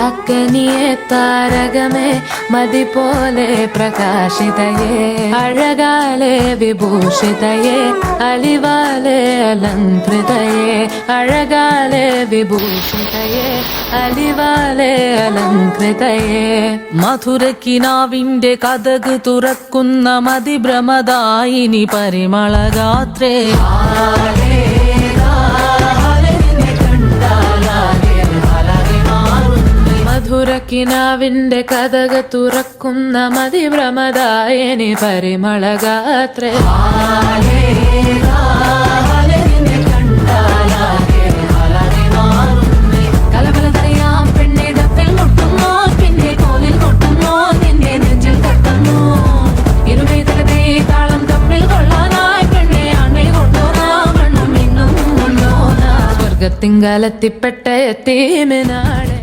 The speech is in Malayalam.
ചാക്കനിയെ താരകമേ മതി പോലെ പ്രകാശിതയേ അഴകാലെ വിഭൂഷിതയേ അലിവാലെ അലങ്കൃതയേ അഴകാലെ വിഭൂഷിതയേ അലിവാലെ അലങ്കൃതയേ മധുരക്കിനാവിന്റെ കഥക് തുറക്കുന്ന മതിഭ്രമദായിനി പരിമളഗാത്രേ മധുരക്കിനാവിന്റെ കഥക് തുറക്കുന്ന മതിഭ്രമദായിനി പരിമളഗാത്രേ കലബലതറിയാം പെണ്ണിടത്തിൽ മുട്ടുന്നു പിന്നെ കോലിൽ കൊട്ടുന്നു നിന്റെ നെഞ്ചിൽ തട്ടുന്നു ഇരുമേതലത്തെ താളം തമ്മിൽ കൊള്ളാനായി പെണ്ണെ ആണെ കൊണ്ടോനാ മണ്ണും ഇന്നും കൊണ്ടോനാ സ്വർഗത്തിങ്കലെത്തിപ്പെട്ട എത്തീമിനാട്